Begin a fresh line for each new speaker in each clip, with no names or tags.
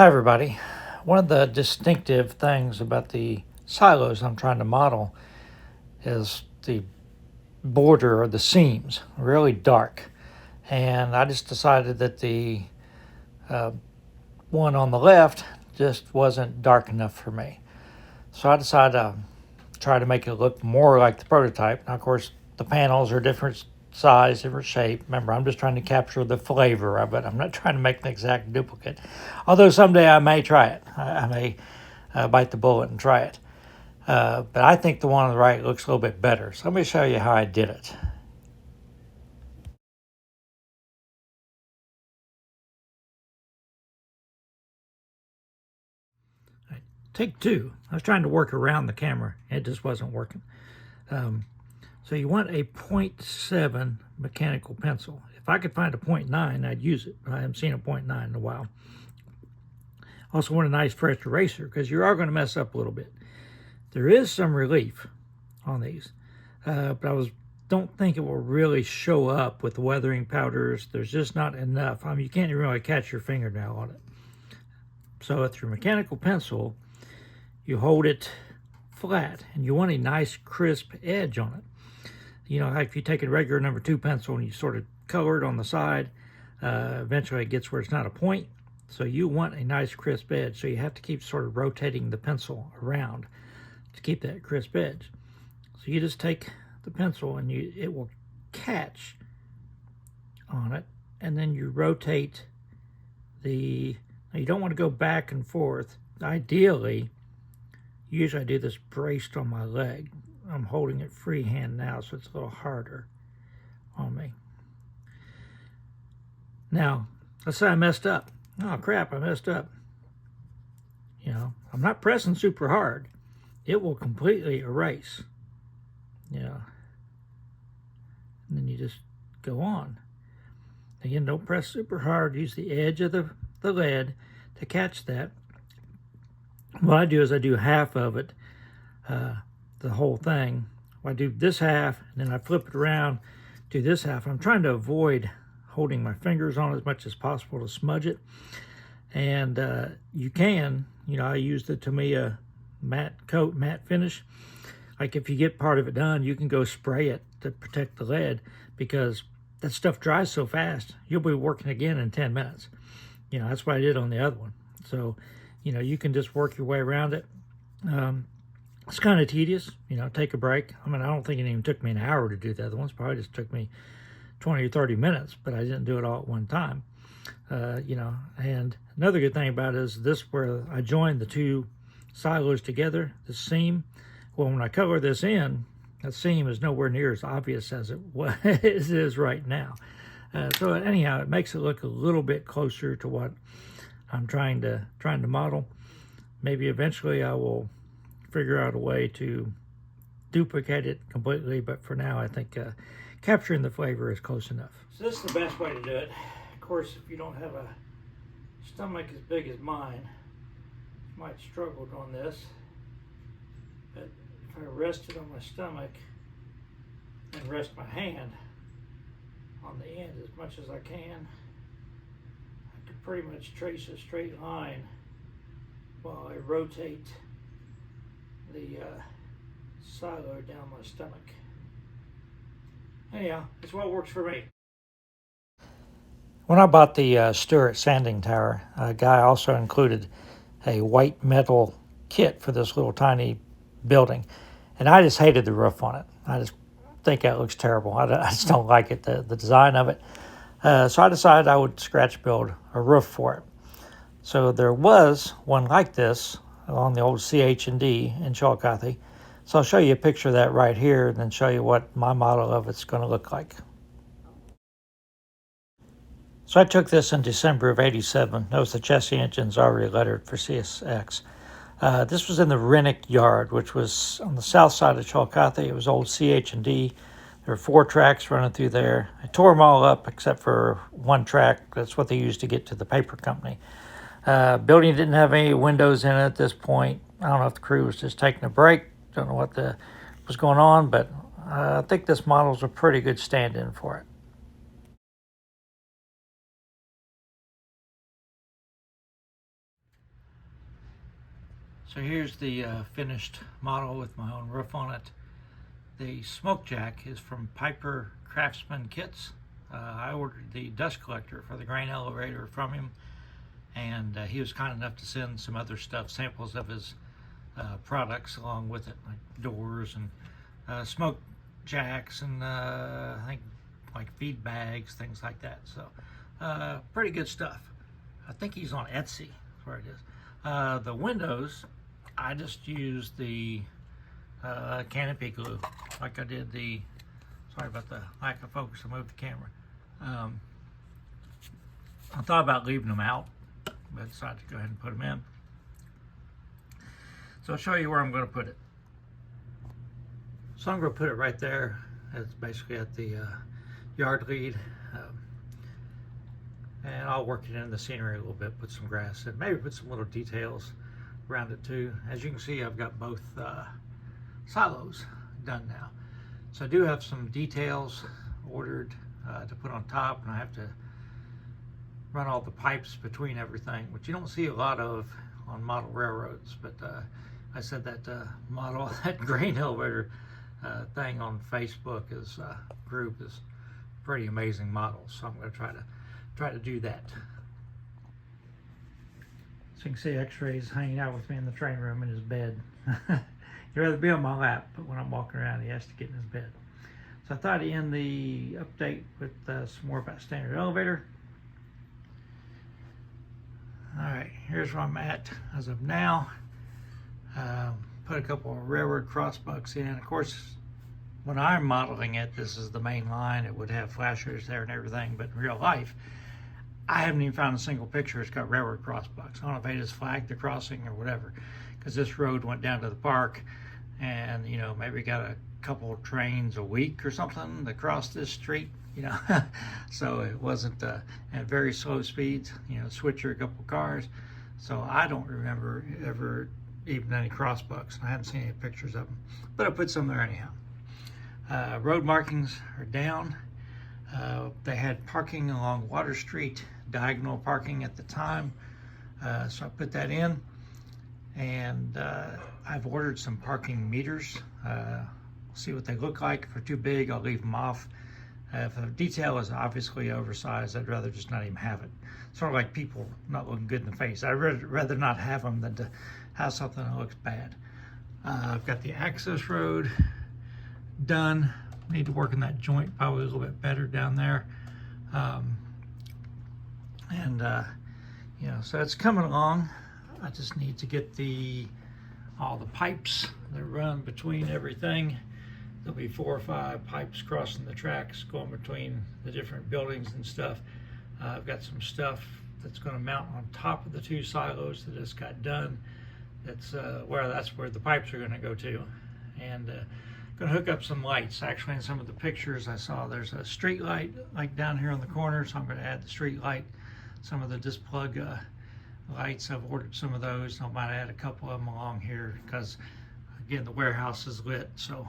Hi everybody. One of the distinctive things about the silos I'm trying to model is the border or the seams, really dark. And I just decided that the uh, one on the left just wasn't dark enough for me. So I decided to try to make it look more like the prototype. Now, of course, the panels are different size, different shape. Remember, I'm just trying to capture the flavor of it. I'm not trying to make an exact duplicate. Although someday I may try it. I may bite the bullet and try it. But I think the one on the right looks a little bit better. So let me show you how I did it. Take two. I was trying to work around the camera. It just wasn't working. So you want a 0.7 mechanical pencil. If I could find a 0.9, I'd use it. I haven't seen a 0.9 in a while. Also want a nice fresh eraser because you are going to mess up a little bit. There is some relief on these, but don't think it will really show up with the weathering powders. There's just not enough. You can't even really catch your fingernail on it. So with your mechanical pencil, you hold it flat and you want a nice crisp edge on it. You know, like if you take a regular number 2 pencil and you sort of color it on the side, eventually it gets where it's not a point. So you want a nice crisp edge. So you have to keep sort of rotating the pencil around to keep that crisp edge. So you just take the pencil and it will catch on it, and then you rotate now you don't want to go back and forth. Ideally, usually I do this braced on my leg. I'm holding it freehand now, so it's a little harder on me. Now, let's say I messed up. Oh crap, I messed up. You know, I'm not pressing super hard. It will completely erase. You know, and then you just go on. Again, don't press super hard. Use the edge of the lead to catch that. What I do is I do half of it, the whole thing. I do this half, and then I flip it around, do this half. I'm trying to avoid holding my fingers on as much as possible to smudge it. And you can, you know, I use the Tamiya matte finish. Like if you get part of it done, you can go spray it to protect the lead, because that stuff dries so fast, you'll be working again in 10 minutes. You know, that's what I did on the other one. So, you know, you can just work your way around it. It's kind of tedious, you know, take a break. I mean, I don't think it even took me an hour to do the other ones. Probably just took me 20 or 30 minutes, but I didn't do it all at one time. You know, and another good thing about it is this, where I joined the two silos together, the seam. Well, when I color this in, that seam is nowhere near as obvious as it is right now. So anyhow, it makes it look a little bit closer to what I'm trying to model. Maybe eventually I will figure out a way to duplicate it completely, but for now I think capturing the flavor is close enough. So this is the best way to do it. Of course, if you don't have a stomach as big as mine, you might struggle on this. But if I rest it on my stomach and rest my hand on the end as much as I can, I can pretty much trace a straight line while I rotate the silo down my stomach. Anyhow, it's what works for me. When I bought the Stewart sanding tower, a guy also included a white metal kit for this little tiny building, and I just hated the roof on it. I just think that looks terrible. I just don't like it, the design of it. So I decided I would scratch build a roof for it. So there was one like this along the old CH&D in Chillicothe. So I'll show you a picture of that right here, and then show you what my model of it's going to look like. So I took this in December of '87. Notice the chassis engine's already lettered for CSX. This was in the Rennick yard, which was on the south side of Chillicothe. It was old CH&D. There were 4 tracks running through there. I tore them all up except for one track. That's what they used to get to the paper company. Building didn't have any windows in it at this point. I don't know if the crew was just taking a break. Don't know what was going on, but I think this model's a pretty good stand-in for it. So here's the finished model with my own roof on it. The smoke jack is from Piper Craftsman Kits. I ordered the dust collector for the grain elevator from him, and he was kind enough to send some other stuff, samples of his products along with it, like doors and smoke jacks and I think like feed bags, things like that. So pretty good stuff. I think he's on Etsy, that's where it is. The windows, I just used the canopy glue, like I did the, sorry about the lack of focus, I moved the camera. I thought about leaving them out, but I decided to go ahead and put them in. So I'll show you where I'm going to put it. So I'm going to put it right there. It's basically at the yard lead. And I'll work it in the scenery a little bit, put some grass in, maybe put some little details around it too. As you can see, I've got both silos done now. So I do have some details ordered to put on top, and I have to run all the pipes between everything, which you don't see a lot of on model railroads. But I said that model, that grain elevator thing on Facebook is group is pretty amazing model. So I'm going to try to do that. So you can see X-Ray's hanging out with me in the train room in his bed. He'd rather be on my lap, but when I'm walking around, he has to get in his bed. So I thought I'd end the update with some more about standard elevator. All right, here's where I'm at as of now. Put a couple of railroad crossbucks in. Of course, when I'm modeling it, this is the main line. It would have flashers there and everything, but in real life, I haven't even found a single picture that's got railroad crossbucks. I don't know if they just flagged the crossing or whatever, because this road went down to the park, and you know, maybe got a couple of trains a week or something that cross this street, you know. So it wasn't at very slow speeds, you know, switcher, a couple cars. So I don't remember ever even any crossbucks. I haven't seen any pictures of them, but I put some there anyhow. Road markings are down. They had parking along Water Street, diagonal parking at the time, so I put that in. And I've ordered some parking meters. See what they look like. If they're too big, I'll leave them off. If the detail is obviously oversized, I'd rather just not even have it. Sort of like people not looking good in the face. I'd rather not have them than to have something that looks bad. I've got the access road done. Need to work in that joint probably a little bit better down there. You know, so it's coming along. I just need to get all the pipes that run between everything. There'll be 4 or 5 pipes crossing the tracks going between the different buildings and stuff. I've got some stuff that's going to mount on top of the 2 silos that just got done. That's where the pipes are going to go to. And going to hook up some lights. Actually, in some of the pictures I saw, there's a street light like down here on the corner, so I'm going to add the street light. Some of the disc plug lights, I've ordered some of those. I might add a couple of them along here because, again, the warehouse is lit. So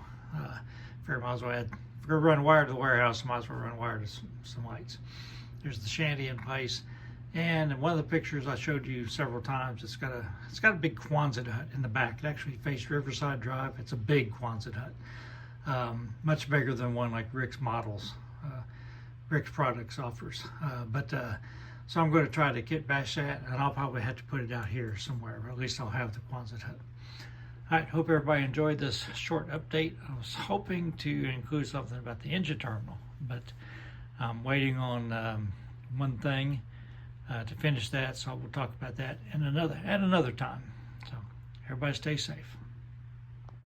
figure might as well add. If we're going to run wire to the warehouse, might as well run wire to some lights. There's the shanty in place, and in one of the pictures I showed you several times, it's got a big Quonset hut in the back. It actually faces Riverside Drive. It's a big Quonset hut, much bigger than one like Rick's models, Rick's Products offers. So I'm going to try to get bash that, and I'll probably have to put it out here somewhere, or at least I'll have the Quonset hut. All right, hope everybody enjoyed this short update. I was hoping to include something about the engine terminal, but I'm waiting on one thing to finish that, so we'll talk about that at another time. So everybody stay safe.